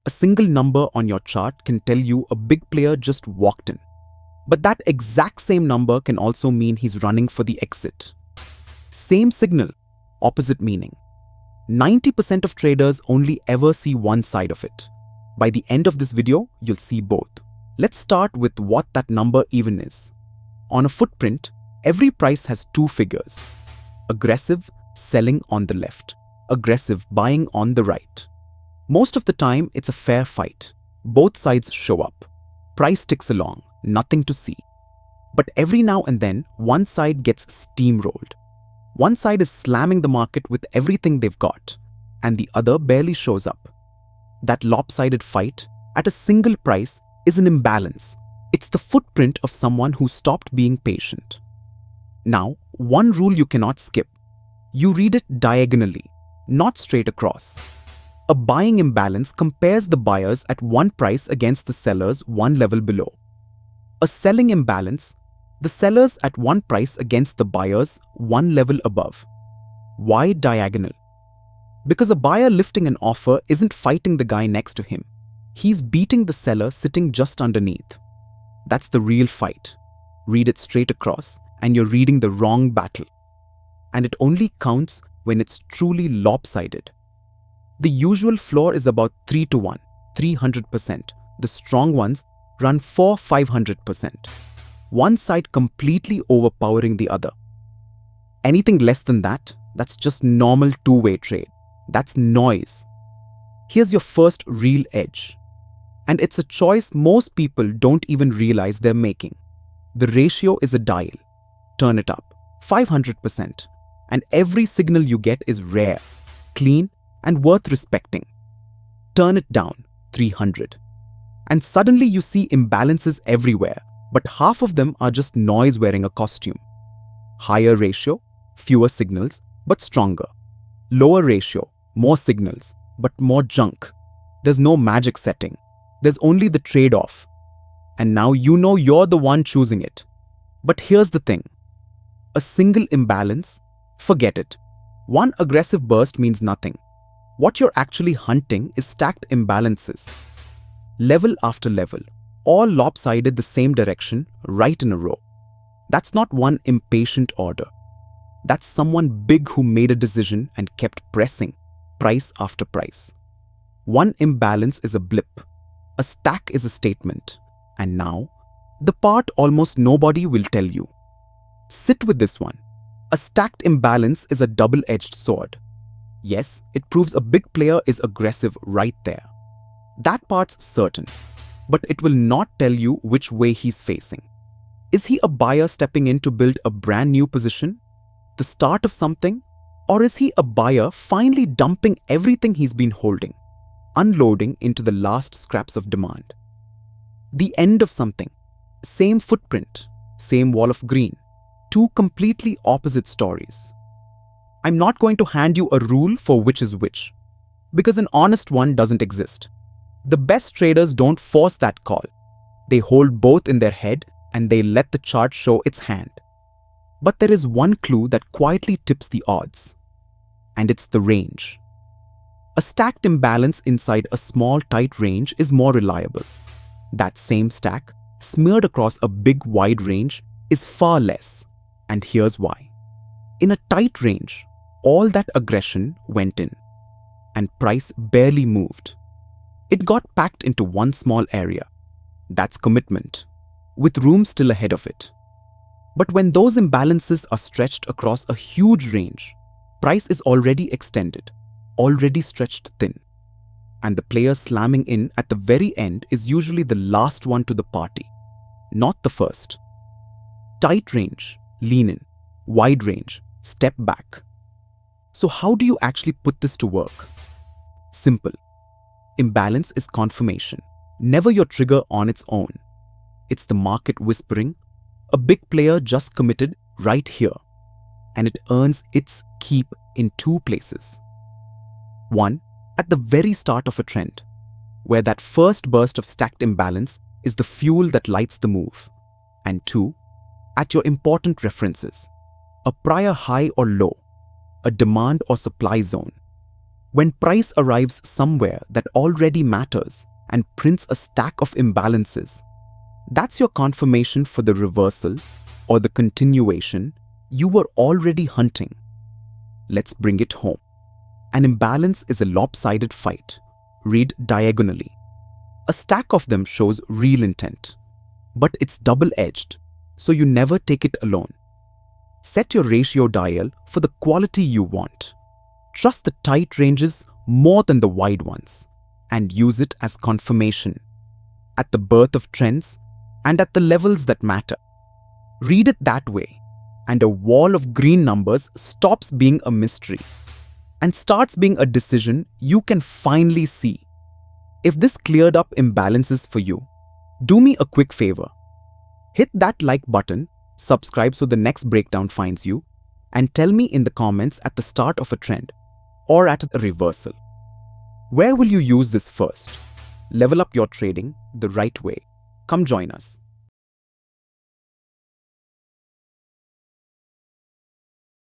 A single number on your chart can tell you a big player just walked in. But that exact same number can also mean he's running for the exit. Same signal, opposite meaning. 90% of traders only ever see one side of it. By the end of this video, you'll see both. Let's start with what that number even is. On a footprint, every price has two figures. Aggressive selling on the left, aggressive buying on the right. Most of the time, it's a fair fight. Both sides show up. Price ticks along, nothing to see. But every now and then, one side gets steamrolled. One side is slamming the market with everything they've got, and the other barely shows up. That lopsided fight, at a single price, is an imbalance. It's the footprint of someone who stopped being patient. Now, one rule you cannot skip. You read it diagonally, not straight across. A buying imbalance compares the buyers at one price against the sellers one level below. A selling imbalance, the sellers at one price against the buyers one level above. Why diagonal? Because a buyer lifting an offer isn't fighting the guy next to him. He's beating the seller sitting just underneath. That's the real fight. Read it straight across and you're reading the wrong battle. And it only counts when it's truly lopsided. The usual floor is about 3 to 1, 300%. The strong ones run 400-500%. One side completely overpowering the other. Anything less than that, that's just normal two-way trade. That's noise. Here's your first real edge. And it's a choice most people don't even realize they're making. The ratio is a dial. Turn it up, 500%. And every signal you get is rare, clean, and worth respecting. Turn it down, 300. And suddenly you see imbalances everywhere, but half of them are just noise wearing a costume. Higher ratio, fewer signals, but stronger. Lower ratio, more signals, but more junk. There's no magic setting. There's only the trade-off. And now you know you're the one choosing it. But here's the thing. A single imbalance, forget it. One aggressive burst means nothing. What you're actually hunting is stacked imbalances. Level after level, all lopsided the same direction, right in a row. That's not one impatient order. That's someone big who made a decision and kept pressing, price after price. One imbalance is a blip. A stack is a statement. And now, the part almost nobody will tell you. Sit with this one. A stacked imbalance is a double-edged sword. Yes, it proves a big player is aggressive right there. That part's certain, but it will not tell you which way he's facing. Is he a buyer stepping in to build a brand new position? The start of something? Or is he a buyer finally dumping everything he's been holding, unloading into the last scraps of demand? The end of something. Same footprint, same wall of green. Two completely opposite stories. I'm not going to hand you a rule for which is which, because an honest one doesn't exist. The best traders don't force that call. They hold both in their head and they let the chart show its hand. But there is one clue that quietly tips the odds, and it's the range. A stacked imbalance inside a small tight range is more reliable. That same stack, smeared across a big wide range, is far less, and here's why. In a tight range, all that aggression went in, and price barely moved. It got packed into one small area. That's commitment, with room still ahead of it. But when those imbalances are stretched across a huge range, price is already extended, already stretched thin. And the player slamming in at the very end is usually the last one to the party, not the first. Tight range, lean in. Wide range, step back. So how do you actually put this to work? Simple. Imbalance is confirmation, never your trigger on its own. It's the market whispering, a big player just committed right here, and it earns its keep in two places. One, at the very start of a trend, where that first burst of stacked imbalance is the fuel that lights the move. And two, at your important references, a prior high or low, a demand or supply zone. When price arrives somewhere that already matters and prints a stack of imbalances, that's your confirmation for the reversal or the continuation you were already hunting. Let's bring it home. An imbalance is a lopsided fight. Read diagonally. A stack of them shows real intent, but it's double-edged, so you never take it alone. Set your ratio dial for the quality you want. Trust the tight ranges more than the wide ones, and use it as confirmation at the birth of trends and at the levels that matter. Read it that way, and a wall of green numbers stops being a mystery and starts being a decision you can finally see. If this cleared up imbalances for you, do me a quick favor. Hit that like button, subscribe so the next breakdown finds you, and tell me in the comments at the start of a trend or at a reversal. Where will you use this first? Level up your trading the right way. Come join us.